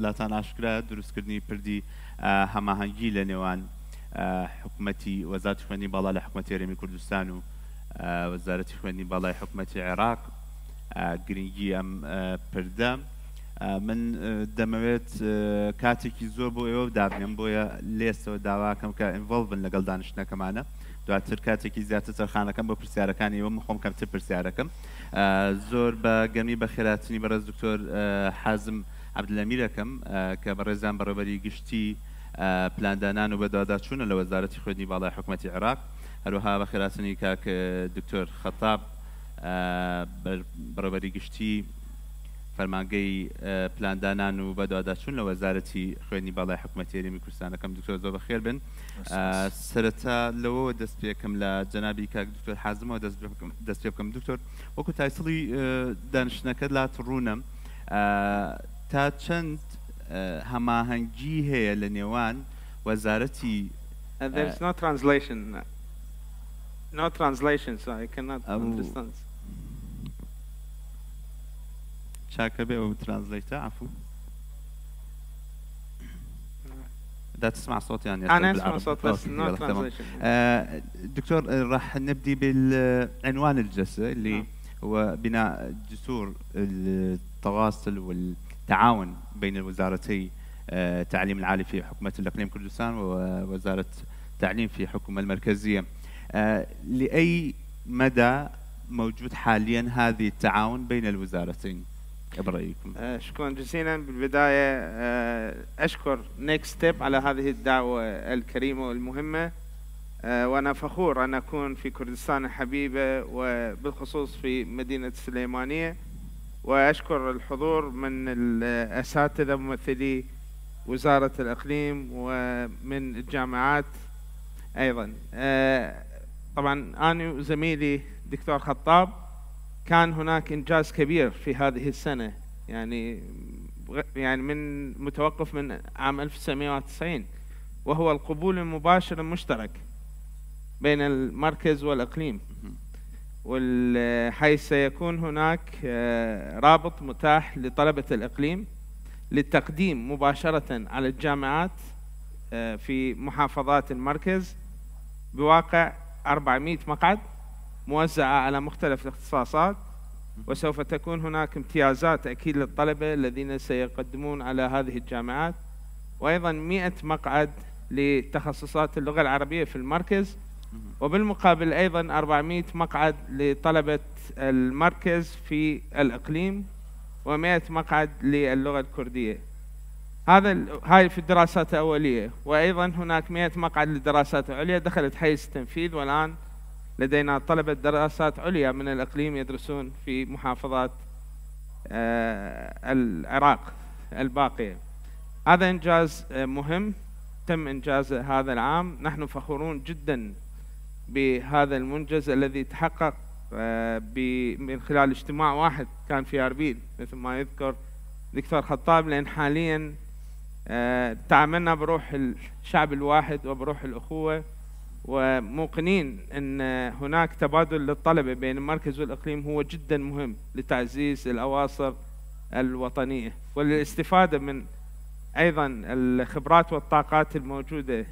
لاتان ئاشکرا دروستکردنی پردی هەماهەنگی لە نێوان حکوومەتی وەزارەتی خوێندنی باڵا لە حکوومەتی هەرێمی کوردستان و وەزارەتی خوێندنی باڵای حکوومەتی عێراق گرنگی ئەم پردە من دەمەوێت کاتێکی زۆر بۆ ئێوە دابنێم بۆیە لێستەوە داواکەم کە ئینڤۆڵڤن لەگەڵ دانیشتنەکەمانە دواتر کاتێکی زیاتر سەرخانەکەم بۆ پرسیارەکانی ئێوە من خۆم کەمتر پرسیارەکەم زۆر بە گەرمی بە خێراتنی بەڕێز دکتۆر حازم عەبدولەمیرەکەم کە بەڕێزان بەڕێوەبەری گشتی پلاندانان و بەدواداچوونە لە وەزارەتی خوێندنی باڵای حکوومەتی عێراق هەروەها بە خێراتنی کاک دکتۆر خەتاب بەڕێوەبەری گشتی فەرمانگەی پلاندانان و بەدواداچوون لە وەزارەتی خوێندنی باڵای حکوومەتی هەرێمی کوردستانەکەم دکتۆر زۆر بەخێر بن سەرەتا لەوە دەست پێکەم لە جەنابی کاک دکتۆر حازمەوە دەست پێ بکەم دکتۆر وەکو تایسڵی دانیشتنەکەت لات ڕوونم تا چەند هەماهەنگی هەیە لە نێوان وەزارەتی There's no translation. No translation, so I cannot understand. چاکە بێ ئەو ترانزلیتە عفو دا تسمع صوت يعني أنا أسمع صوت بس no translation. دكتور راح نبدي بالعنوان الجلسة اللي هو بناء جسور التواصل والتعاون بين الوزارتي التعليم العالي في حكومة الإقليم كردستان ووزارة التعليم في الحكومة المركزية. لأي مدى موجود حاليا هذه التعاون بين الوزارتين برأيكم؟ شكرا جزيلا. بالبداية أشكر نيكست ستيب على هذه الدعوة الكريمة والمهمة، وأنا فخور أن أكون في كردستان الحبيبة وبالخصوص في مدينة السليمانية، وأشكر الحضور من الأساتذة ممثلي وزارة الإقليم ومن الجامعات أيضا. طبعا أنا وزميلي دكتور خطاب كان هناك إنجاز كبير في هذه السنة، يعني من متوقف من عام 1990، وهو القبول المباشر المشترك بين المركز والإقليم، حيث سيكون هناك رابط متاح لطلبة الإقليم للتقديم مباشرة على الجامعات في محافظات المركز بواقع 400 مقعد موزعة على مختلف الاختصاصات، وسوف تكون هناك امتيازات أكيد للطلبة الذين سيقدمون على هذه الجامعات، وأيضا 100 مقعد لتخصصات اللغة العربية في المركز، وبالمقابل أيضا 400 مقعد لطلبة المركز في الإقليم، و100 مقعد للغة الكردية. هاي في الدراسات الأولية، وأيضا هناك 100 مقعد للدراسات العليا دخلت حيز التنفيذ، والآن لدينا طلبة دراسات عليا من الإقليم يدرسون في محافظات العراق الباقية. هذا إنجاز مهم تم إنجازه هذا العام، نحن فخورون جدا بهذا المنجز الذي تحقق من خلال اجتماع واحد كان في أربيل مثل ما يذكر دكتور خطاب، لأن حاليا تعاملنا بروح الشعب الواحد وبروح الأخوة، وموقنين أن هناك تبادل للطلبة بين المركز والإقليم هو جدا مهم لتعزيز الأواصر الوطنية وللاستفادة من أيضا الخبرات والطاقات الموجودة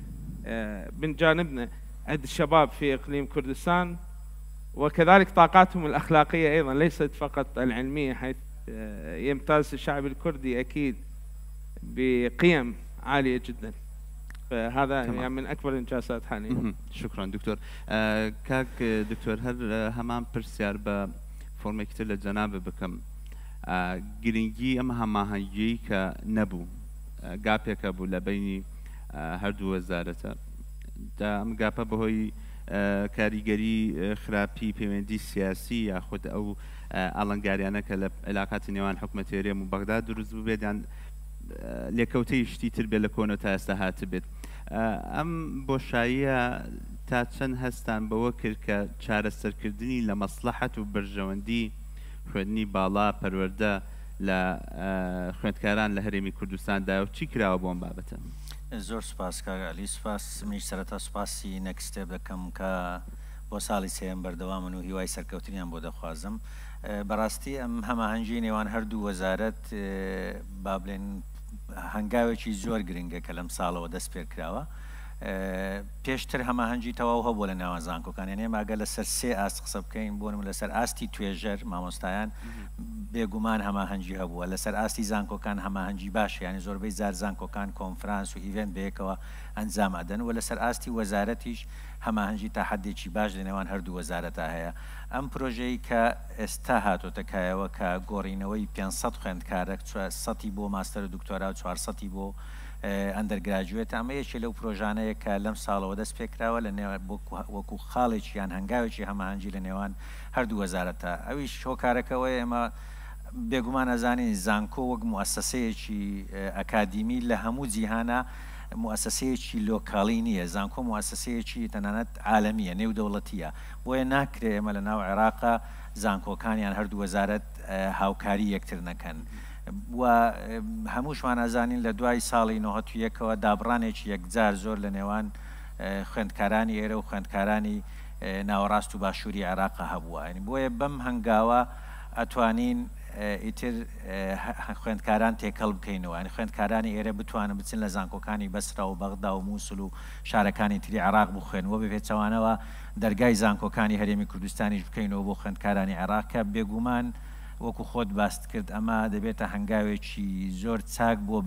من جانبنا عند الشباب في إقليم كردستان، وكذلك طاقاتهم الأخلاقية أيضا ليست فقط العلمية، حيث يمتاز الشعب الكردي أكيد بقيم عالية جدا. فهذا يعني من أكبر الإنجازات حاليا. شكرا دكتور. كاك دكتور هر همان برسيار با فرمي كتير للجناب بكم گرنگی ئەمە هەماهەنگیەی کە نەبوو گاپێکە بوو لە بینی هەردوو وەزارەتە ئەم گاپە بەهۆی کاریگەری خراپی پەیوەندی سیاسی یاخود ئەو ئاڵنگاریانە کە لە عێلاقاتی نێوان حکوومەتی هەرێم و بەغداد دروست بوو بێت یان لێکەوتەی شتی تر بێت لە کۆنە تا ئێستا هات بێت. ئەم بۆشاییە تا چەند هەستان بەوە کرد کە چارەسەرکردنی لە مەسلەحەت و بەرژەوەندی خوێندنی باڵا پەروەردە لە خوێندکاران لە هەرێمی کوردستاندا و چی کراوە بۆ ئەم بابەتە؟ زۆر سوپاس کاگالی، سوپاس منیش سەرەتا سوپاسی نەکستێ دەکەم کە بۆ ساڵی سێم بەردەوامن و هیوای سەرکەوتنیان بۆ دەخوازم. بەڕاستی ئەم هەماهەنگی نێوان هەردوو وەزارەت با بڵێن هەنگاوێکی زۆر گرنگە کە لەم ساڵەوە دەست پێ کراوە. پێشتر هەماهەنگی تەواو هەبوو لە ناوان زانکۆکان، یعنی ئێمە ئەگەر لەسەر 3 ئاست قسە بکەین بۆنم لەسەر ئاستی توێژەر مامۆستایان بێگومان هەماهەنگی هەبووە، لەسەر ئاستی زانکۆکان هەماهەنگی باشە، ینی زۆربەی زار زانکۆکان کۆنفرانس و ئیڤێنت بەیەکەوە ئەنجام ئەدەن، و لەسەر ئاستی وەزارەتیش هەماهەنگی تا حەدێکی باش لە نێوان هەردوو وەزارەتە هەیە. ئەم پرۆژەی کە ئێستا هاتۆتەکایەوە کە گۆڕینەوەی 500 خوێندکارە 100 بۆ ماستەر و دکتۆرا و 400 بۆ ئەندەرگراجوێت، ئەمە یەکێ لەو پرۆژانەیە کە لەم ساڵەوە دەست پێکراوە لە وەکو خاڵێکی یان هەنگاوێکی هەماهەنگی لە نێوان هەردوو وەزارەتە. ئەویش هۆکارەکەەوەی ئێمە بێگومان ئەزانین زانکۆ وەک موسسەیەکی ئەکادیمی لە هەموو جیهانە موسسەیەکی لۆکاڵی نییە، زانکۆ موسسەیەکی تەنانەت عالەمیە، نێودەوڵەتیە، بۆیە ناکرێ ئێمە لە ناو عێراقا زانکۆکانیان هەردوو وەزارەت هاوکاری یەکتر نەکەن. و هەمووشمان ئەزانین لە دوای ساڵی 91ەوە دابڕانێکی یەکجار زۆر لە نێوان خوێندکارانی ئێرە و خوێندکارانی ناوەڕاست و باشووری عێراقا هەبووە، بۆیە بەم هەنگاوە ئەتوانین ئیتر خوێندکاران تێکەڵ بکەینەوە، ینی خوێندکارانی ئێرە بتوانن بچن لە زانکۆکانی بەسرا و بەغدا و مووسڵ و شارەکانی تری عێراق بخوێنەوە بپێچەوانەوە دەرگای زانکۆکانی هەرێمی کوردستانیش بکەینەوە بۆ خوێندکارانی عێراق کە بێگومان وەکو خۆت باست کرد ئەمە دەبێتە هەنگاوێکی زۆر چاک بۆ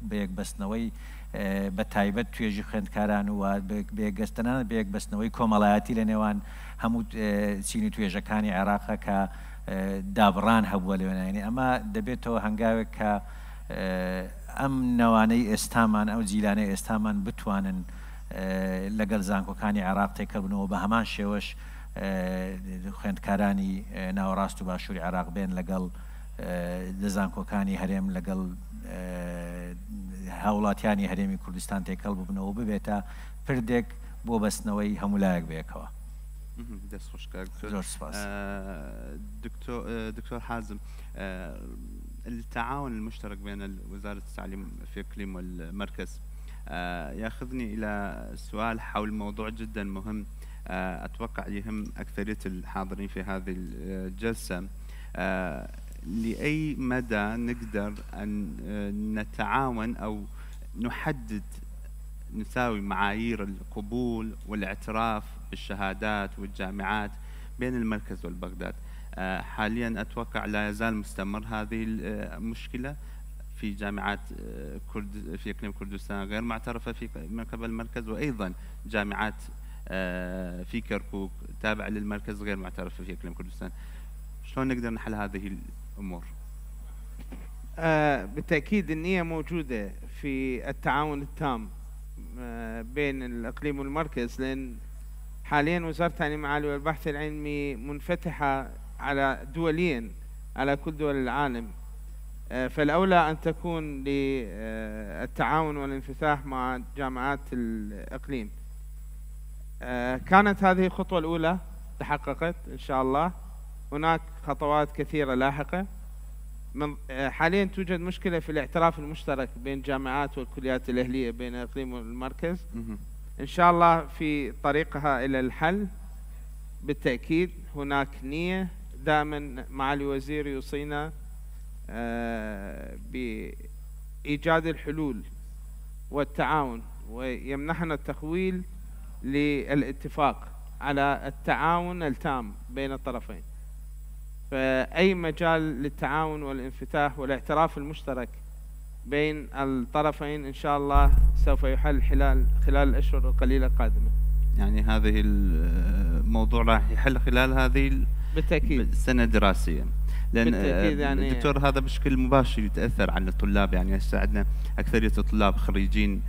بەیەکبەستنەوەی بە تایبەت توێژی خوێندکاران و بێگەستنان بەیەکبەستنەوەی کۆمەڵایەتی لە نێوان هەموو چینی توێژەکانی عێراقە کە دابڕان هەبووە لەوێنانی. ئەمە دەبێتەوە هەنگاوێک کە ئەم نەوانەی ئێستامان ئەو جیلانەی ئێستامان بتوانن لەگەڵ زانکۆکانی عێراق تێکەبنەوە بە هەمان شێوەش خوێندکارانی ناوەڕاست و باشووری عێراق بێن لەگەڵ زانکۆکانی هەرێم لەگەڵ هاوڵاتیانی هەرێمی کوردستان تێکەڵ ببنەوە ببێتە پردێک بۆ بەستنەوەی هەمولایەک بێکەوە. زۆر سپاس. دكتور حازم، التعاون المشترك بين وزارة التعليم في إقليم والمركز ياخذني إلى سؤال حول موضوع جدا مهم أتوقع يهم أكثرية الحاضرين في هذه الجلسة. لأي مدى نقدر أن نتعاون أو نحدد نساوي معايير القبول والاعتراف بالشهادات والجامعات بين المركز والبغداد؟ حاليا أتوقع لا يزال مستمر هذه المشكلة في جامعات في إقليم كردستان غير معترفة من قبل المركز، وأيضا جامعات في كركوك تابع للمركز غير معترفة في إقليم كردستان. شلون نقدر نحل هذه الأمور؟ بالتأكيد النية موجودة في التعاون التام بين الإقليم والمركز، لأن حاليا وزارة التعليم العالي والبحث العلمي منفتحة على دوليا على كل دول العالم، فالأولى أن تكون للتعاون والانفتاح مع جامعات الإقليم. كانت هذه الخطوة الأولى تحققت إن شاء الله، هناك خطوات كثيرة لاحقة. حاليا توجد مشكلة في الاعتراف المشترك بين الجامعات والكليات الأهلية بين الإقليم والمركز، إن شاء الله في طريقها إلى الحل. بالتأكيد هناك نية، دائما معالي الوزير يوصينا بإيجاد الحلول والتعاون، ويمنحنا التخويل للاتفاق على التعاون التام بين الطرفين. فأي مجال للتعاون والانفتاح والاعتراف المشترك بين الطرفين إن شاء الله سوف يحل خلال الأشهر القليلة القادمة. يعني هذه الموضوع راح يحل خلال هذه بالتأكيد السنة الدراسية، لأن يعني الدكتور هذا بشكل مباشر يتأثر على الطلاب. يعني هسه عندنا أكثرية الطلاب خريجين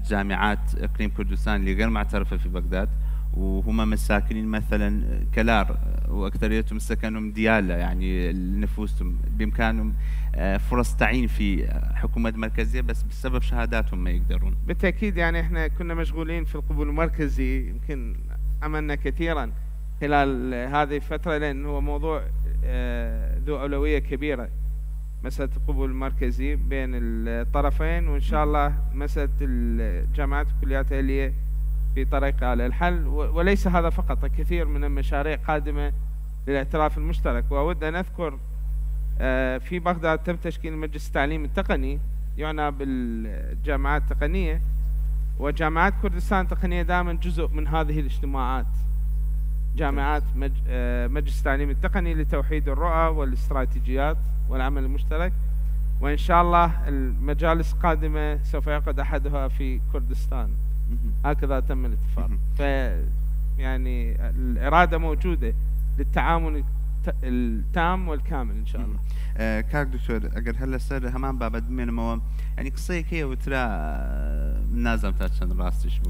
جامعات إقليم كردستان اللي غير معترفة في بغداد، وهم مساكنين مثلا كلار، واكثريتهم سكنهم ديالى، يعني نفوسهم بامكانهم فرص تعيين في حكومه مركزيه، بس بسبب شهاداتهم ما يقدرون. بالتاكيد يعني احنا كنا مشغولين في القبول المركزي، يمكن عملنا كثيرا خلال هذه الفتره، لان هو موضوع ذو اولويه كبيره، مساله القبول المركزي بين الطرفين، وان شاء الله مساله الجامعات والكليات الأهلية في طريقها للحل. وليس هذا فقط، الكثير من المشاريع قادمة للاعتراف المشترك. وأود أن أذكر في بغداد تم تشكيل مجلس التعليم التقني يعنى بالجامعات التقنية، وجامعات كردستان التقنية دائما جزء من هذه الاجتماعات. جامعات مجلس التعليم التقني لتوحيد الرؤى والاستراتيجيات والعمل المشترك، وإن شاء الله المجالس القادمة سوف يعقد أحدها في كردستان. هكذا تم الاتفاق. يعني الإرادة موجودة للتعاون التام والكامل إن شاء الله. كاك دكتور أجر هلا سر همان بابد من مو يعني قصة كي وترى نازم تاتشن راستش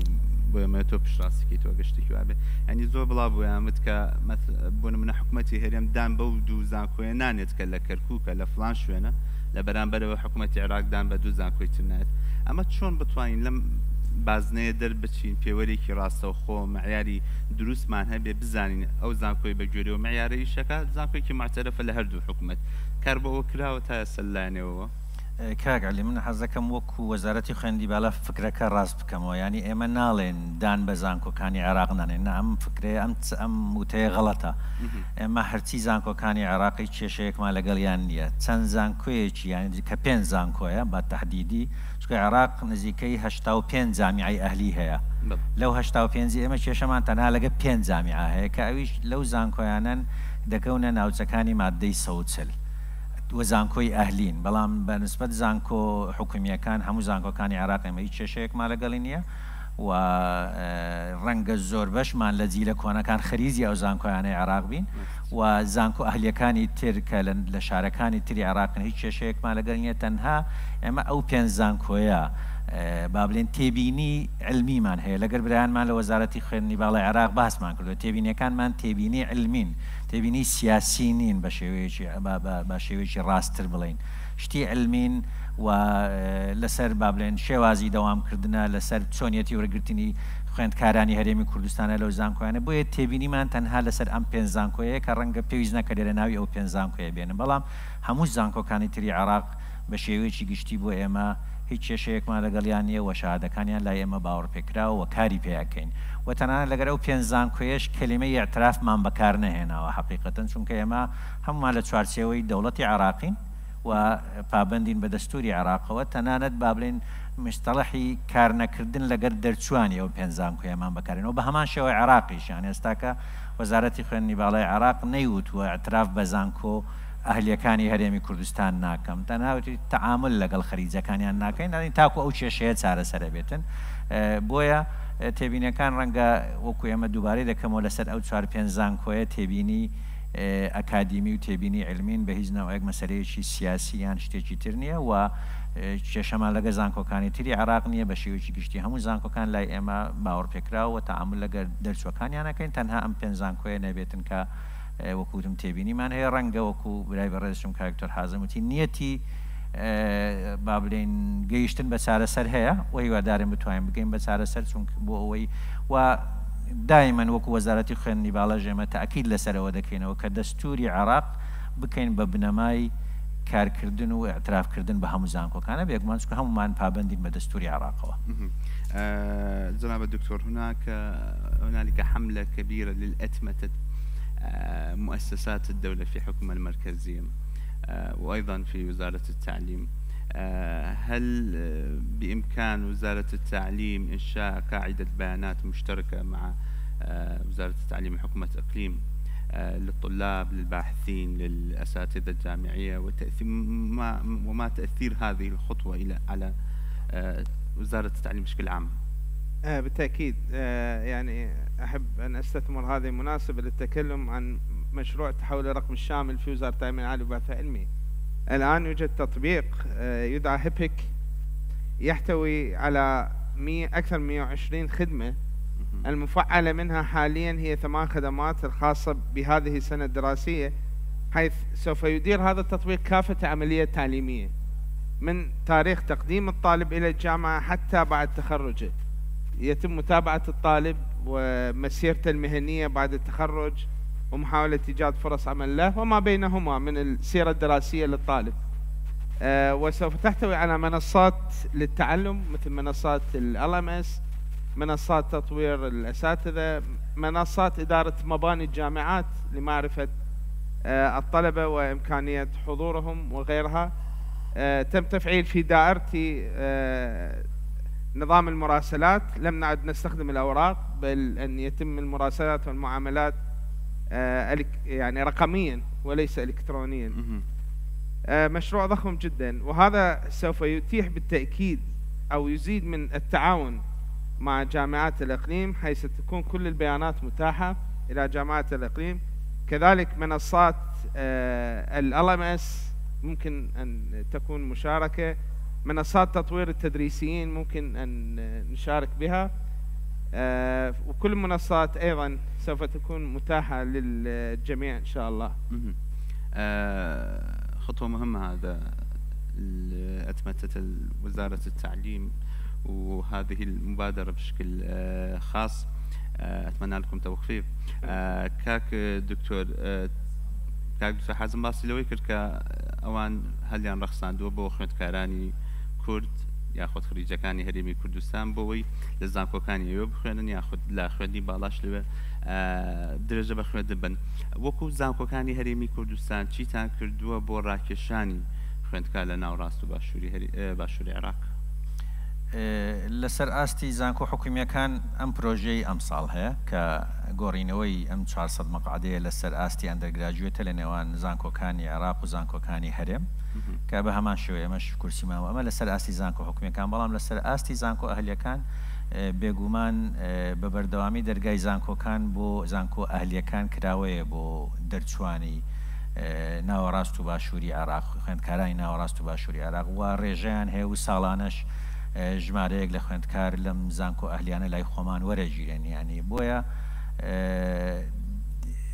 بو ما توبش راسي كي توقشتي كوابه يعني زور بلا بو يا متك مثل بون من حكومتي هريم دان بودو زانكو نانيت كلا كركوك لا فلان شوينا لبرانبر حكومة العراق دان بدو زانكو تنات أما شلون بتوين لم بازنه در بچین پیوری کی راسته و خو معیاری دروس من هبه بزنین او زانکوی بجوری و معیاری شکل زانکوی کی معترف له هر دو حکومت کربو و کرا و تاسلانه و کاگ علی من حزکم وکو وزارتی خوندی بالا فکر که راست بکم و یعنی اما نالین دان بزانکو کانی عراق نن ام فکر ام متى غلطه اما هرچی زانکو کانی عراقی چشیک ما لگل یعنی چند زانکوی چی یعنی کپین زانکویا با تحدیدی چون عراق نزیکی 85 جامعه اهلی هیا لو 85 اما چشمان تنها لگه 5 جامعه هیا که اویش لو زانکویانن دکونه ناوچکانی ماده سوتسل وزانكوي أهلين بلام بالنسبة زانكو حكومية كان همو زانكو كان عراقي ما يتشيك ما لقلينيا ورنج الزور باش ما لزيلة كونا كان خريزي أو زانكو يعني عراق بين وزانكو أهلية كان ترك لشاركان تري عراق هيتشيك ما لقلينيا تنها أما أو بين زانكويا بابلين تبيني علمي من هي لقر برهان من لوزارة خيرني بالا عراق بحث من كردو تبيني كان من تبيني علمين تبيني سياسيين بشويش راستر بلين شتي علمين ولسر بابلين شوازي دوام كردنا لسر سونيتي ورقرتني خويند كاراني هرمي كردستان لو زانكو يعني بوي تبيني من تنها لسر ام بين زانكو كرنگ بيوزنا كدرناوي او بين زانكو بين بلام هموش زانكو كان تري عراق بشويش گشتي بو اما هیچ شيء ما لقليانية وشهادة كان لا إما باور فكرة وكاري بياكين وتنا لقرأوا بينزان كويش كلمة اعتراف من بكارنا هنا وحقيقة شون كيما هم على شوارسيوي دولة عراقين وبابندين بدستوري عراق وتناند بابلين مصطلحي كارنا كردن لقر درتشواني أو بينزان كيما بكارين وبهمان شوي عراقيش يعني استاكا وزارة خيرني بالله عراق نيوت واعتراف بزانكو أهلي كاني هرمي كردستان ناكم تنها تعامل لقل خريجة كاني ناكين يعني تاكو أو شيء صار سربيتن بويا تبيني كان رنجا وكو يوم دوباره دكم ولا سر أو صار بينزان كويه تبيني أكاديمي وتبيني علمين بهزنا وإج مسألة شيء سياسي يعني شيء ترنيه و شمال لقى زانكو كاني تري عراقنية بشيء وشي كشتي هم زانكو كان لا إما باور فكرة وتعامل لقى درس وكان يعني كين تنها أم بينزان كويه نبيتن كا وكوتم تبيني من هي رنجة وكو براي برزشم كاركتر حازم وتي نيتي بابلين جيشتن بسعر سر هي وهي دارم بتوين بقيم بسعر سر سون بوي ودائما وكو وزارة خيرني بالا جمع تأكيد لسر ودكين وكدستوري عراق بكين ببنماي كار كردن واعتراف كردن بهم زانكو كان بيجمعون هم من بابندين بدستوري عراق. جناب الدكتور هنالك حملة كبيرة للأتمتة مؤسسات الدولة في حكم المركزية وأيضا في وزارة التعليم. هل بإمكان وزارة التعليم إنشاء قاعدة بيانات مشتركة مع وزارة التعليم وحكومة إقليم للطلاب للباحثين للأساتذة الجامعية وما تأثير هذه الخطوة على وزارة التعليم بشكل عام؟ بالتأكيد يعني أحب أن أستثمر هذه المناسبة للتكلم عن مشروع تحول الرقم الشامل في وزارة التعليم العالي والبحث العلمي. الآن يوجد تطبيق يدعى هيبك يحتوي على أكثر من 120 خدمة المفعلة منها حاليا هي 8 خدمات الخاصة بهذه السنة الدراسية، حيث سوف يدير هذا التطبيق كافة عملية تعليمية من تاريخ تقديم الطالب إلى الجامعة حتى بعد تخرجه. يتم متابعة الطالب ومسيرته المهنية بعد التخرج ومحاولة إيجاد فرص عمل له وما بينهما من السيرة الدراسية للطالب. وسوف تحتوي على منصات للتعلم مثل منصات LMS، منصات تطوير الأساتذة، منصات إدارة مباني الجامعات لمعرفة الطلبة وإمكانية حضورهم وغيرها. تم تفعيل في دائرتي نظام المراسلات. لم نعد نستخدم الأوراق، بل أن يتم المراسلات والمعاملات يعني رقميا وليس إلكترونيا. مشروع ضخم جدا، وهذا سوف يتيح بالتأكيد أو يزيد من التعاون مع جامعات الإقليم، حيث تكون كل البيانات متاحة إلى جامعات الإقليم. كذلك منصات LMS ممكن أن تكون مشاركة، منصات تطوير التدريسيين ممكن أن نشارك بها، وكل المنصات أيضا سوف تكون متاحة للجميع إن شاء الله. خطوة مهمة هذا أتمتت وزارة التعليم وهذه المبادرة بشكل خاص. أتمنى لكم توفيق. كاك دكتور حازم باسی لەوەی کرد کە ئەوان هەلیان ڕەخساندووە بۆ خوێندکارانی کورد یاخود خریجەکانی هەرێمی کوردستان بۆەوەی لە زانکۆکانی ئێوە بخوێنن یاخود لە خوێندنی باڵاش لەوێ درێژە بە خوێندن بن. وەکو زانکۆکانی هەرێمی کوردستان چیتان کردووە بۆ ڕاکێشانی خوێندکار لە ناوڕاست و باشووری عێراق؟ لەسەر ئاستی زانکۆ حکومیەکان ئەم پرۆژەی ئەم ساڵ هەیە کە گۆڕینەوەی ئەم 400 مەقعدەیە لەسەر ئاستی ئەندەرگراجوێتە لە نێوان زانکۆکانی عێراق و زانکۆکانی هەرێم کە بە هەمان شێوەیە ئەمەش کورسیماوە. ئەمە لەسەر ئاستی زانکۆ حکومیەکان، بەڵام لەسەر ئاستی زانکۆ ئەهلیەکان بێگومان بە بەردەوامی دەرگای زانکۆکان بۆ زانکۆ ئەهلیەکان کراوەیە بۆ دەرچوانی ناوەڕاست و باشووری عێراق، خوێندکارانی ناوەڕاست و باشووری عێراق، و ڕێژەیان هەیە و ساڵانەش ژمارەیەک لە خوێندکار لەم زانکۆ ئەهلیانە لای خۆمان وەرەگیرن. ینی بۆیە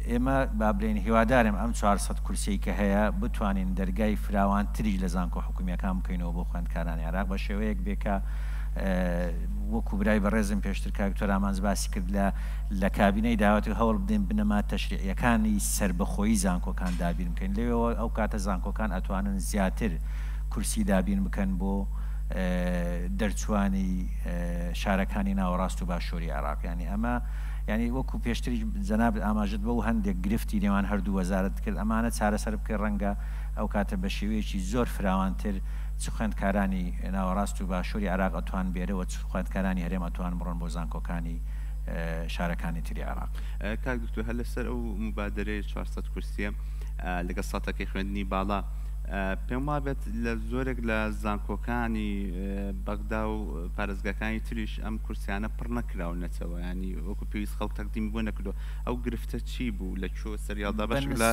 ئێمە بابلێن هیوادارم ئەم 400 کورسی کە هەیە بتوانین دەرگای فراوان تریش لە زانکۆ حکومیەکان بکەینەوە بۆ خوێندکارانی عێراق بە شێوەیەک بێکە وەکو برای بەڕێزم پێشتر کاکتۆر ئامانز باسی کرد لە کابینەی داوەتی هەوڵ بدەین بنەما تەشریعیەکانی سربەخۆیی زانکۆکان دابین بکەین. لەوێەوە ئەو کاتە زانکۆکان ئەتوانن زیاتر کورسی دابین بکەن بۆ دەرچوانی شارەکانی ناوەڕاست و باشووری عێراق. ینی ئەمە ینی وەکو پێشتری جەناب ئاماژت بە و هەندێک گرفتی نێوان هەردوو وەزارەت کرد، ئەمانە چارەسەر بکە ڕەنگە ئەو کاتە بە شێوەیەکی زۆر فراوانتر چ خوێندکارانی ناوەڕاست و باشووری عێراق ئەتوان بێرەوە، چ خوێندکارانی هەرێم ئەتوان بڕۆن بۆ زانکۆکانی شارەکانی تری عێراق. کاک دکتۆر هەر لەسەر ئەو مبادرەی 400 کورسیە لەگەڵ سەتەکەی خوێندنی باڵا پێم وابێت لە زۆرێک لە زانکۆکانی بەغدا و پارێزگاکانی تریش ئەم کورسیانە پڕ نەکراونەتەوە، ینی وەکو پێویست خەڵک تەقدیم بۆ نەکردو. ئەو گرفتە چی بوو لە چۆ سەریالدا بەش لە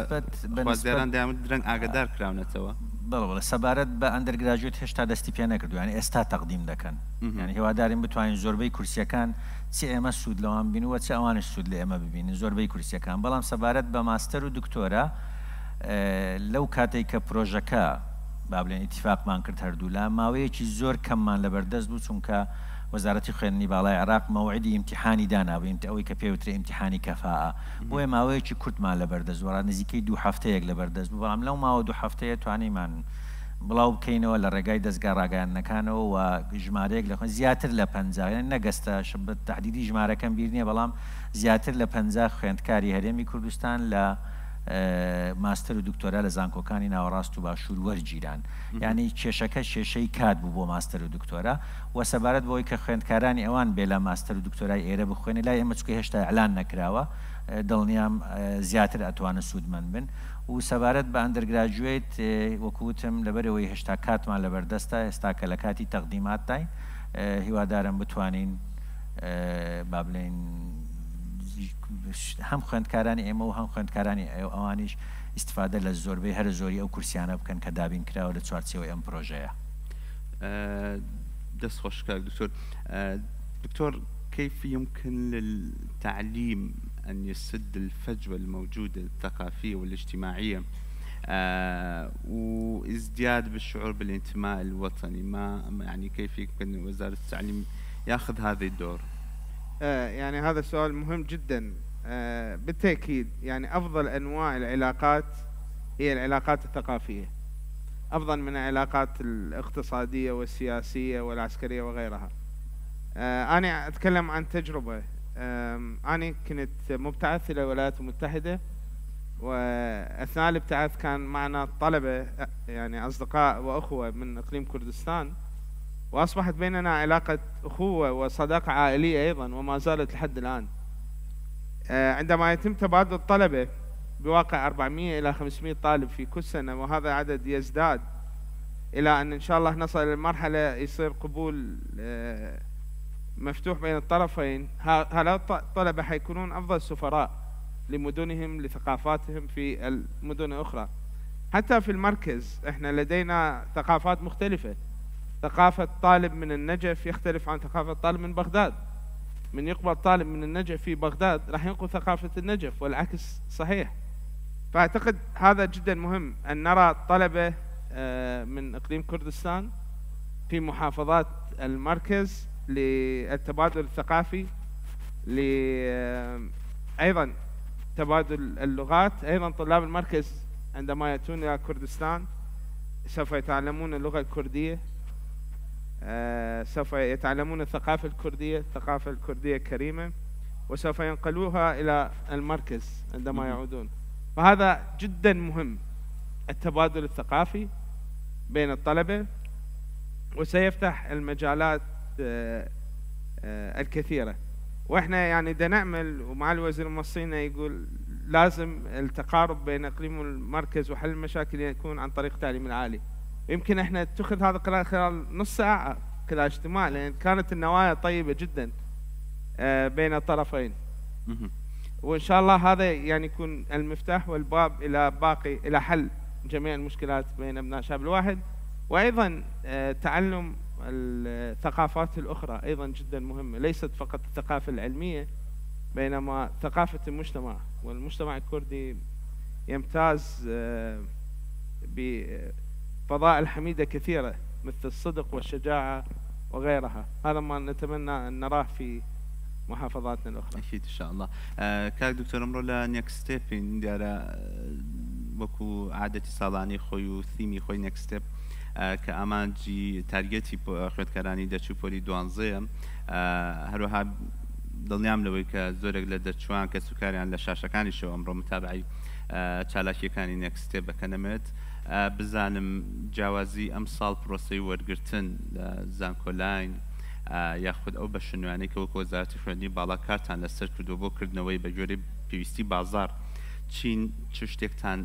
خوازیاران دایان درەنگ ئاگدار کراونەتەوە؟ بەڵێ سەبارەت بە ئەندەرگراجوێت هێشتا دەستی پێ نەکردو، ینی ئێستا تەقدیم دەکەن. ینی هیوادارین بتوانین زۆربەی کورسیەکان چی ئێمە سوود لەوان بینوە چ ئەوانش سوود لە ئێمە ببینین زۆربەی کورسیەکان. بەڵام سەبارەت بە ماستەر و دکتۆرە لەو کاتێک کە پرۆژەکە بابلێن ئیتیفاقمان کرد هەردوو لا ماوەیەکی زۆر کەممان لەبەردەست بوو، چونکە وەزارەتی خوێندنی باڵای عێراق مەوعیدی ئیمتیحانی داناوە، ئەوەی کە پێوترێ ئیمتیحانی کەفاءە، بۆیە ماوەیەکی کورتمان لەبەردەست وەڕا نزیکەی 2 هەفتەیەک لەبەردەست بوو. بەڵام لەو ماوە 2 هەفتەیە توانیمان بڵاو بکەینەوە لە ڕێگای دەستگا ڕاگەیاندنەکانەوە و ژمارەیەک لە زیاتر لە 50 نەگەستە بە تەحدیدی ژمارەکەم بیر نییە، بەڵام زیاتر لە 50 خوێندکاری هەرێمی کوردستان لە ماستەر و دکتۆرا لە زانکۆکانی ناوەڕاست و باشوور وەرگیران. ینی کێشەکە کێشەی کات بوو بۆ ماستەر و دکتۆرا، و سەبارەت بۆی کە خوێندکارانی ئەوان بێ لە ماستەر و دکتۆرای ئێرە بخوێنێ لای ئێمە چکە هێشتا ئەعلان نەکراوە، دڵنیام زیاتر ئەتوانە سوودمەند بن. و سەبارەت بە ئەندەرگراجوێت وەکوتم لەبەرەوەی هێشتا کاتمان لەبەردەستە، ئێستا کە لە کاتی تەقدیمات داین هیوادارم بتوانین با بڵێن هەم خوێندکارانی ئێمە و هەم خوێندکارانی ئەوانیش استفادە لە زۆربەی هەر زۆری ئەو کورسیانە بکەن کە دابین کراوە لە چوارچێوەی ئەم پرۆژەیە. دەست خۆش کاک دکتۆر. دكتور كيف يمكن للتعليم أن يسد الفجوة الموجودة الثقافية والاجتماعية وازدياد بالشعور بالانتماء الوطني؟ ما يعني كيف يمكن وزارة التعليم ياخذ هذا الدور؟ يعني هذا سؤال مهم جدا. بالتأكيد يعني أفضل أنواع العلاقات هي العلاقات الثقافية، أفضل من العلاقات الاقتصادية والسياسية والعسكرية وغيرها. أنا أتكلم عن تجربة. أنا كنت مبتعث إلى الولايات المتحدة، وأثناء الابتعاث كان معنا طلبة يعني أصدقاء وأخوة من إقليم كردستان، وأصبحت بيننا علاقة أخوة وصداقة عائلية أيضا وما زالت لحد الآن. عندما يتم تبادل الطلبة بواقع 400 إلى 500 طالب في كل سنة، وهذا عدد يزداد إلى أن شاء الله نصل إلى مرحلة يصير قبول مفتوح بين الطرفين، هؤلاء الطلبة حيكونون أفضل سفراء لمدنهم لثقافاتهم في المدن الأخرى. حتى في المركز احنا لدينا ثقافات مختلفة. ثقافة طالب من النجف يختلف عن ثقافة طالب من بغداد. من يقبل طالب من النجف في بغداد راح ينقل ثقافة النجف والعكس صحيح. فأعتقد هذا جدا مهم أن نرى طلبة من إقليم كردستان في محافظات المركز للتبادل الثقافي، أيضا تبادل اللغات. أيضا طلاب المركز عندما يأتون إلى كردستان سوف يتعلمون اللغة الكردية، سوف يتعلمون الثقافة الكردية. الثقافة الكردية كريمة وسوف ينقلوها إلى المركز عندما يعودون. فهذا جدا مهم التبادل الثقافي بين الطلبة، وسيفتح المجالات الكثيرة. وإحنا يعني دا نعمل، ومع الوزير المصرينا يقول لازم التقارب بين إقليم والمركز وحل المشاكل يكون عن طريق التعليم العالي. يمكن إحنا نتخذ هذا القرار خلال نص ساعة كذا اجتماع، لأن كانت النوايا طيبة جدا بين الطرفين. وإن شاء الله هذا يعني يكون المفتاح والباب إلى حل جميع المشكلات بين أبناء الشعب الواحد. وأيضا تعلم الثقافات الأخرى أيضا جدا مهمة، ليست فقط الثقافة العلمية، بينما ثقافة المجتمع. والمجتمع الكردي يمتاز بفضائل حميدة كثيرة مثل الصدق والشجاعة وغيرها. هذا ما نتمنى أن نراه في محافظاتنا الأخرى. أكيد إن شاء الله. كاك دكتور أمرو لا نيكست ستيب دیارە وەکو عادەتی ساڵانی خۆی و ثیمی خۆی نێکست ستێپ کە ئامانجی تارگەتی خوێندکارانی دەرچوو پۆلی 12 هەروەها دڵنیام لەوەی کە زۆرێک لە دەرچوان کە سوکاریان لە شاشەکانیشەوە ئەمڕۆ متابعی چالاکیەکانی نێکست ستێپ بکەنەمێت. بزانم جیاوازی ئەم ساڵ پرۆسەی وەرگرتن لە زانکۆلاین یاخود ئەو بە شنوانەی کە وەکو وەزارەتی خوێندنی باڵا کارتان لەسەر کردو بۆ کردنەوەی بە جۆرەی پێویستی بازار چین چ شتێکتان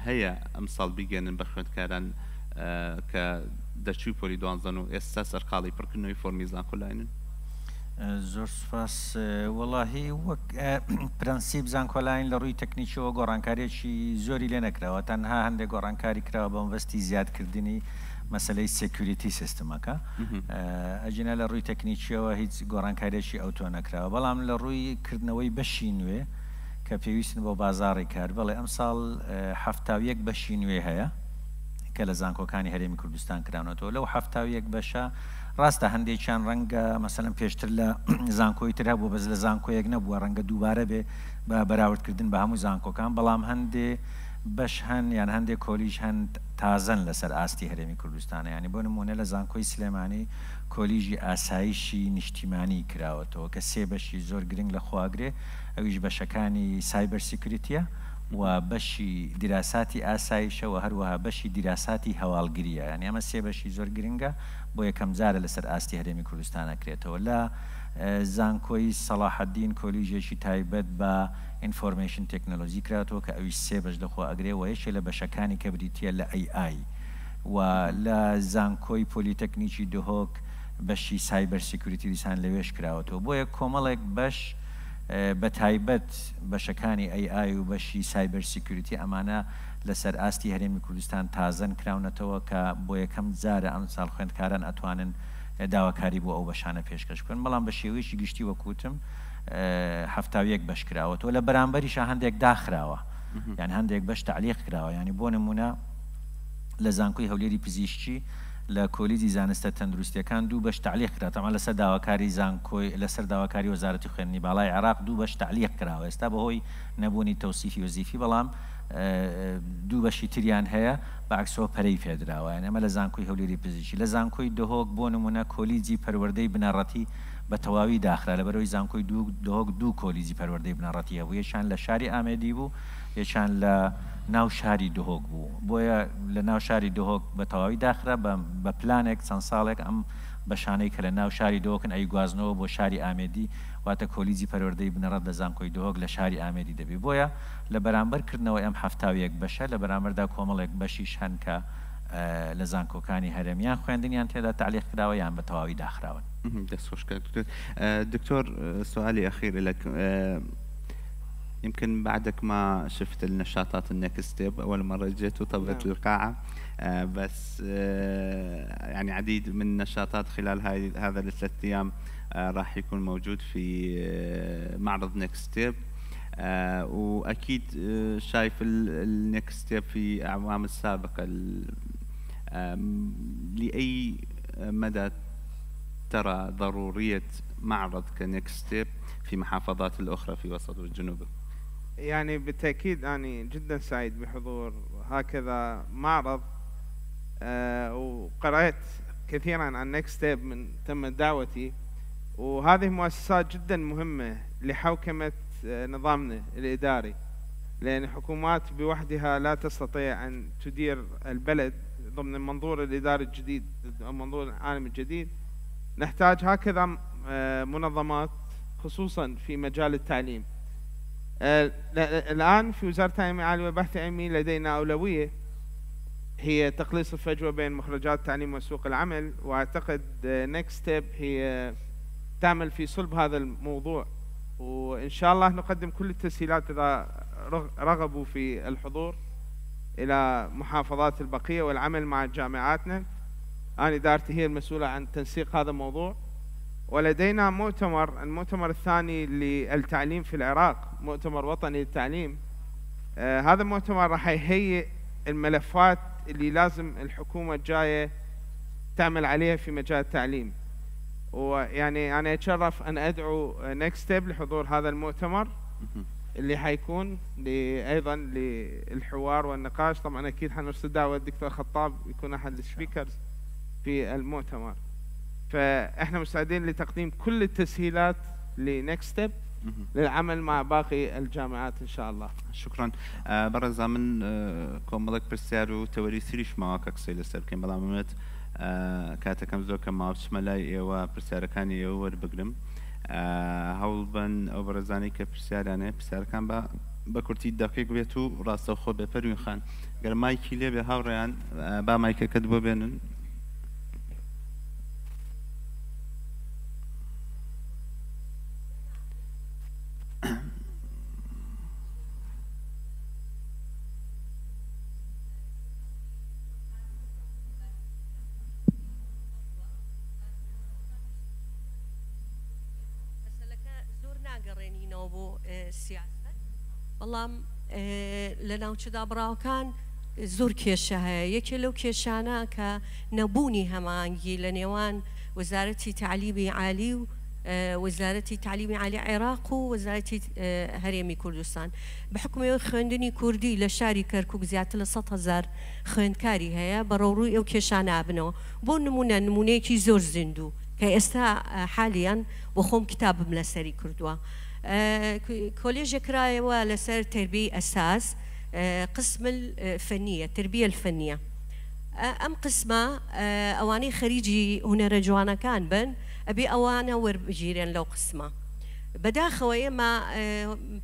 هەیە ئەم ساڵ بیگەنن بە خوێندکاران کە دەرچووی پۆلی 12 و ئێستا سەرقاڵی پڕکردنەوەی فۆرمی زانکۆلاینن؟ زۆر سوپاس. وەڵاهی وەک پرەنسیب زانکۆلاین لە ڕووی تەکنیکیەوە گۆڕانکاریەکی زۆری لێ نەکراوە، تەنها هەندێک گۆڕانکاری کراوە بە مەبەستی زیادکردنی مەسەلەی سێکیوریتی سیستەمەکە. ئەجینە لە ڕووی تەکنیکیەوە هیچ گۆڕانکاریەکی ئەوتۆ نەکراوە، بەڵام لە ڕووی کردنەوەی بەشی نوێ کە پێویستن بۆ بازاڕی کار، بەڵێ ئەم ساڵ 71 بەشی نوێ هەیە کە لە زانکۆکانی هەرێمی کوردستان کراونەتەوە. لەو 71 بەشە ڕاستە هەندێکیان ڕەنگە مەسەلەن پێشتر لە زانکۆی تر هەبوو بەس لە زانکۆیەک نەبووە، ڕەنگە دووبارە بێ بە بەراوردکردن بە هەموو زانکۆکان، بەڵام هەندێ بەش هەن یان هەندێک کۆلیژ هەن تازەن لەسەر ئاستی هەرێمی کوردستانە. ینی بۆ نمونە لە زانکۆی سلێمانی کۆلیژی ئاسایشی نیشتیمانی کراوەتەوە کە 3 بەشی زۆر گرنگ لە خواگرێ، ئەویش بەشەکانی سایبەر سیکریتیە و بەشی دیراساتی ئاسایشە و هەروەها بەشی دیراساتی هەواڵگریە. ینی ئەمە 3 بەشی زۆر گرنگە بۆ یەکەم جارە لەسەر ئاستی هەرێمی کوردستانە کرێتەوە. لە زانکۆی سەلاحەدین کۆلیژێکی تایبەت بە ئینفۆرمێشن تێکنۆلۆژی کراتەوە کە ئەویش 3 بەش لەخۆ ئەگرێ و یەکێ لە بەشەکانی کە بریتیە لە AI. و لە زانکۆی پۆلیتەکنیکی دهۆک بەشی سایبەر سیکوریتی دیسان لەوێش کراوەتەوە. بۆ یەک کۆمەڵێک بەش بە تایبەت بەشەکانی AI و بەشی سایبەر سیکوریتی ئەمانە لەسەر ئاستی هەرێمی کوردستان تازەن کراونەتەوە کە بۆ یەکەم جارە ئەم ساڵ خوێندکاران ئەتوانن داواکاری بۆ ئەو بەشانە پێشکەش بکەن، بەڵام بە شێوەیەکی گشتی وەکوتم 71 بەش کراوەتەوە. لە بەرامبەریشە هەندێک داخراوە، یعنی هەندێک بەش تعلیق کراوە. ینی بۆ نمونە لە زانکۆی هەولێری پزیشکی لە کۆلیجی زانستە تەندروستیەکان 2 بەش تعلیق کرا، تەمان لەسەر داواکاری زانکۆی لەسەر داواکاری وەزارەتی خوێندنی باڵای عێراق 2 بەش تعلیق کراوە. ئێستا بەهۆی نەبوونی تەوسیفی وەزیفی بەڵام 2 بەشی تریان هەیە بەعکسەوە پەرەی پێدراوە. ئەمە لە زانکۆی هەولێری پزیشکی. لە زانکۆی دهۆک بۆ نمونە کۆلیجی پەروەردەی بنەڕەتی بە تەواوی داخرا لە بەرەوەی زانکۆی دۆهۆک دوو کۆلیزی پەروەردەی بنەڕەتی هەبوو، یەکیان لە شاری ئامێدی بوو، یەکیان لە ناو شاری دۆهۆک بوو. بۆیە لە ناو شاری دۆهۆک بە تەواوی داخرا بە پلانێک چەند ساڵێک ئەم بەشانەی کە لە ناو شاری دۆهۆکن ئەی گوازنەوە بۆ شاری ئامێدی، واتە کۆلیزی پەروەردەی بنەڕەت لە زانکۆی دۆهۆک لە شاری ئامێدی دەبێت. بۆیە لە بەرامبەرکردنەوەی ئەم هەفتاویەک بەشە لە بەرامبەردا کۆمەڵێک بەشیش هەن کە لە زانکۆکانی هەرێمیان خوێندنیان تێدا تعلیق کراوە یان بە تەواوی داخراون. دەست خۆشکە دكتور، سؤالي أخير لك. يمكن بعدك ما شفت النشاطات النكست ستيب، أول مرة جيت وطبت القاعة، بس يعني عديد من النشاطات خلال هذا الثلاث أيام راح يكون موجود في معرض نكست ستيب، وأكيد شايف النكست ستيب في أعوام السابقة. لأي مدى ترى ضرورية معرض كنكست ستيب في محافظات الأخرى في وسط والجنوب؟ يعني بالتأكيد أنا جدا سعيد بحضور هكذا معرض، وقرأت كثيرا عن نكست ستيب من تم دعوتي، وهذه مؤسسات جدا مهمة لحوكمة نظامنا الإداري، لأن الحكومات بوحدها لا تستطيع أن تدير البلد ضمن المنظور الإداري الجديد أو منظور العالم الجديد. نحتاج هكذا منظمات خصوصا في مجال التعليم. الآن في وزارة التعليم العالي والبحث العلمي لدينا أولوية هي تقليص الفجوة بين مخرجات التعليم وسوق العمل، وأعتقد نكست ستيب هي تعمل في صلب هذا الموضوع، وإن شاء الله نقدم كل التسهيلات إذا رغبوا في الحضور إلى محافظات البقية والعمل مع جامعاتنا. أنا إدارتي هي المسؤولة عن تنسيق هذا الموضوع، ولدينا المؤتمر الثاني للتعليم في العراق، مؤتمر وطني للتعليم. هذا المؤتمر راح يهيئ الملفات اللي لازم الحكومة الجاية تعمل عليها في مجال التعليم، ويعني أنا أتشرف أن أدعو نكست ستيب لحضور هذا المؤتمر اللي حيكون أيضا للحوار والنقاش. طبعا أكيد حنرسل دعوة الدكتور خطاب يكون أحد السبيكرز في المؤتمر، فإحنا مستعدين لتقديم كل التسهيلات لنكست ستيب للعمل مع باقي الجامعات إن شاء الله. شكرا. برزا من كوملك برسيارو توري سريش مواقع سيل سركين بلا ممت كاتكم زو كما بشملاي و برسيار كان يور بقرم هول بن أو برزاني كبرسيارانه برسيار كان بكرتي دقيق بيتو راسه خو بفرين خان قال مايكي لي بهاوريان با مايك كدبو بينن. بەڵام لە ناوچەدا براوەکان زۆر کێشە هەیە. یەکێ لەو کێشانە کە نەبوونی هەماهەنگی لە نێوان وەزارەتی تعلیمی عالی و وەزارەتی تعلیمی عالی عێراق و وەزارەتی هەرێمی کوردستان. بەحکومەوەی خوێندنی کوردی لە شاری کەرکووک زیاتر لە 100,000 خوێندکاری هەیە، بەڕێوەڕووی ئەو کێشانە بنەوە. بۆ نمونەیەکی زۆر زیندوو کە ئێستا حالیان بۆ خۆم کتابم لەسەری کردووە. كوليج كرايوا لسر تربية أساس قسم الفنية التربية الفنية. أم قسمة أواني خريجي هنا رجوانا كان بن أبي أوانا وربجيرين لو قسمة بداخوية ما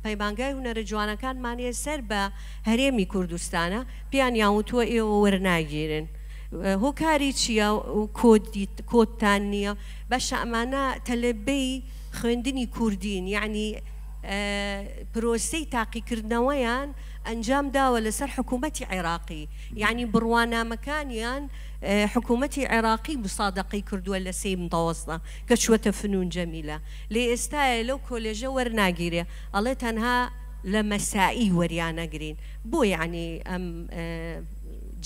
بيبانجاي هنا رجوانا كان ماني سربا هريمي كردستانا بيان ياوتوا إيو ورناجيرين هو كاريتشيا وكود تانية باش أمانا تلبي خوێندنی کوردین، یعنی پرۆسەی تاقیکردنەوەیان ئەنجام داوە لەسەر حکوومەتی عێراقی، یعنی بڕوانامەکانیان حکوومەتی عێراقی مسادقەی کردووە لە 3 متەوەسطە کە چوەتە فنون جەمیلە. لێ ئێستایە لەو کۆلێژە وەرناگیرێ، ئەڵێ تەنها لە مەسائی وەریانەگرین. بۆ یعنی ئەم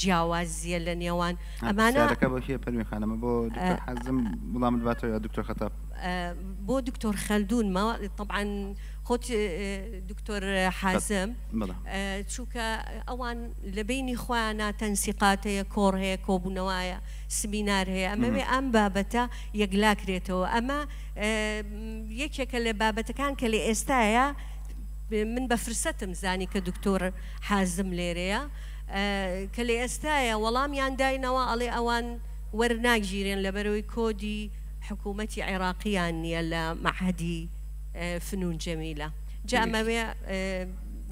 جیاوازیە لە نێوان ئەمانە پرسیارەکە بۆ کێ پەروین خانەمە بۆ دکتۆر حازم وەڵام دەباتەوە یا دکتۆر خەتاب بۆ دکتۆر خەلدون طبعا خۆت دکتۆر حازم چووکە ئەوان لە بینی خۆیانە تەنسیقات هەیە کۆڕ هەیە کۆبوونەوەیە سمینار هەیە ئەمەوێ ئەم بابەتە یەکلاکرێتەوە ئەمە یەکێکە لە بابەتەکان کە لە ئێستاە من بە فرسەتم زانی کە دکتۆر حازم لێرەیە کە لە ئێستاە وەڵامیان داینەوە ئەڵێ ئەوان وەرناگیرێن لەبەرەوەی کۆدی حکوومەتی عێراقییان نییە لە مەعهدی فنون جەمیلە جامەوێ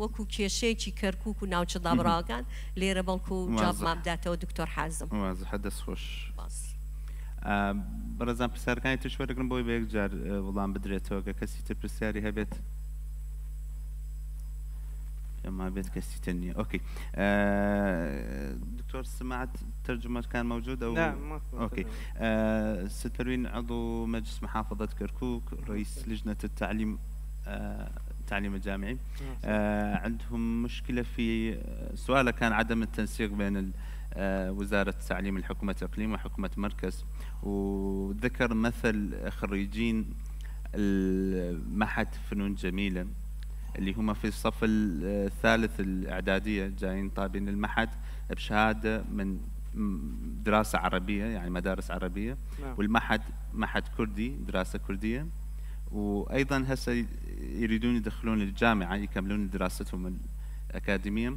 وەکو کێشەیەکی کەرکووک و ناوچە دابڕاوەکان لێرە بەڵکو جواب مابداتەوە دکتۆر حازم وازە دەست خۆش بەڕێزان پرسیارەکانی تر وەرەگرن بۆی بە یەکجار وەڵام بدرێتەوە کە کەسی تر پرسیاری هەبێت ما بيت كستنية اوكي دكتور سمعت ترجمة كان موجود او لا ما اوكي ست پروین عضو مجلس محافظة كركوك رئيس لجنة التعليم التعليم الجامعي عندهم مشكلة في سؤال كان عدم التنسيق بين وزارة التعليم الحكومة الإقليم وحكومة مركز وذكر مثل خريجين المعهد فنون جميلة اللي هم في الصف الثالث الإعدادية جايين طالبين المعهد بشهادة من دراسة عربية يعني مدارس عربية والمعهد معهد كردي دراسة كردية وأيضا هسه يريدون يدخلون الجامعة يكملون دراستهم الأكاديمية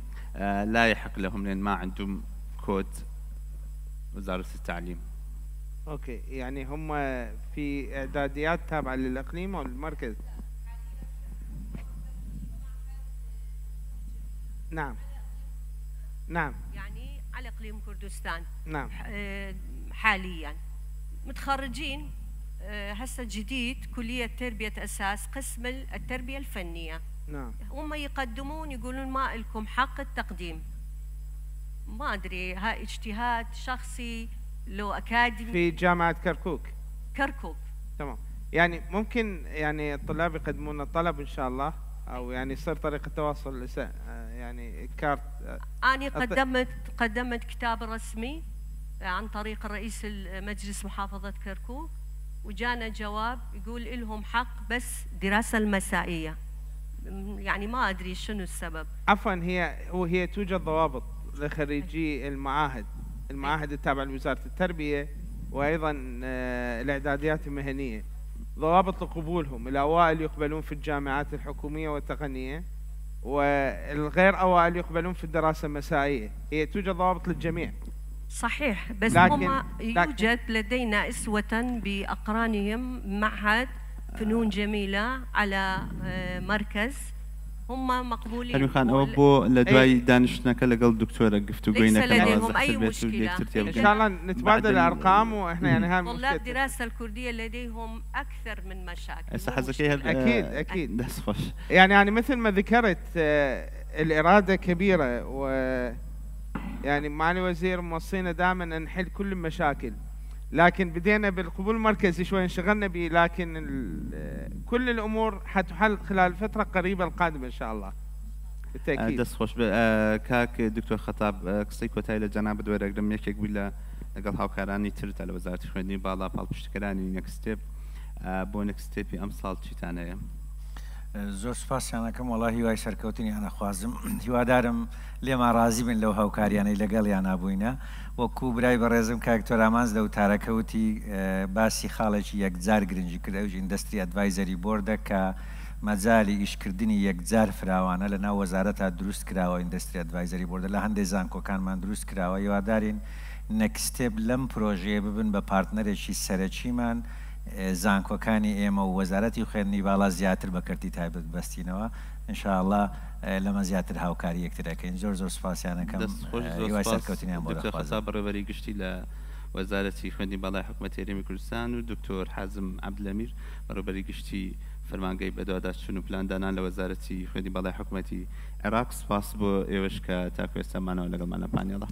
لا يحق لهم لأن ما عندهم كود وزارة التعليم. أوكي يعني هم في إعداديات تابعة للإقليم أو المركز؟ نعم نعم يعني على إقليم كردستان نعم حاليا متخرجين هسه جديد كلية تربية أساس قسم التربية الفنية نعم هم يقدمون يقولون ما لكم حق التقديم ما أدري ها اجتهاد شخصي لو أكاديمي في جامعة كركوك تمام يعني ممكن يعني الطلاب يقدمون الطلب إن شاء الله أو يعني يصير طريقة تواصل يعني كارت أنا قدمت كتاب رسمي عن طريق الرئيس المجلس محافظة كركوك وجانا جواب يقول لهم حق بس دراسة المسائية يعني ما أدري شنو السبب. عفوا هي توجد ضوابط لخريجي المعاهد التابعة لوزارة التربية وأيضا الإعداديات المهنية ضوابط لقبولهم الأوائل يقبلون في الجامعات الحكومية والتقنية والغير أوائل يقبلون في الدراسة المسائية هي توجد ضوابط للجميع صحيح بس هم يوجد لدينا إسوة بأقرانهم معهد فنون جميلة على مركز هم مقبولين. حلو خان أو بو لدواي دانشنا كلا قال دكتورة قفتوقينا ليس لديهم أي مشكلة. إن شاء الله نتبادل الأرقام وإحنا يعني هاي طلاب الدراسة الكردية لديهم أكثر من مشاكل. أكيد يعني مثل ما ذكرت الإرادة كبيرة و يعني معالي الوزير موصينا دائما أن نحل كل المشاكل لكن بدينا بالقبول المركزي شوي انشغلنا به لكن كل الامور حتحل خلال الفتره القريبه القادمه ان شاء الله بالتاكيد. دەست خۆش کاک دکتۆر خەتاب قسەی کۆتایی لە جەناب دوێرەگرم یەکێک بووی لە لەگەڵ هاوکارانی تردا لە وەزارەتی خوێندنی باڵا پاڵپشتەکەرانی نەکستێپ بۆ نەکستێپی ئەم ساڵ چیتان هەیە؟ زۆر سوپاسیانەکەم وەڵی هیوای سەرکەوتنیانە خوازم هیوادارم لێمان ڕازی بن لەو هاوکاریانەی لەگەڵیان نابووینە وەکو برای بەڕێزم کاکتۆر ئامانز لە وتارەکەوتی باسی خاڵێکی یەکجار گرنگی کرد ئەوژ ئیندەستری ئەدڤایزەری بۆردە کە مەجالی ئیشکردنی یەکجار فراوانە لە ناو وەزارەتە دروست کراوە ئیندەستری ئەدڤایزەری بۆردە لە هەندێک زانکۆکانمان دروست کراوە هیوادارین نەکستێپ لەم پرۆژەیە ببن بە پارتنەرێکی سەرەکیمان زانکۆکانی ئێمە و وەزارەتی خوێندنی باڵا زیاتر بەکردی تایبەت بەستینەوە ئینشاءالله لەمە زیاتر هاوکاری یەکترەکەین زۆر سوپاسیانەکەم هیوای سەرکەوتنیان بۆ دەخوازم. بەڕێوەبەری گشتی لە وەزارەتی خوێندنی باڵای حکوومەتی هەرێمی کوردستان و دکتۆر حازم عەبدولەمیر بەڕێوەبەری گشتی فەرمانگەی بەدواداچوون و پلاندانان لە وەزارەتی خوێندنی باڵای حکوومەتی عێراق سپاس بۆ ئێوەش کە تاکو ئێستامانەوە لەگەڵمانە پانیڵە.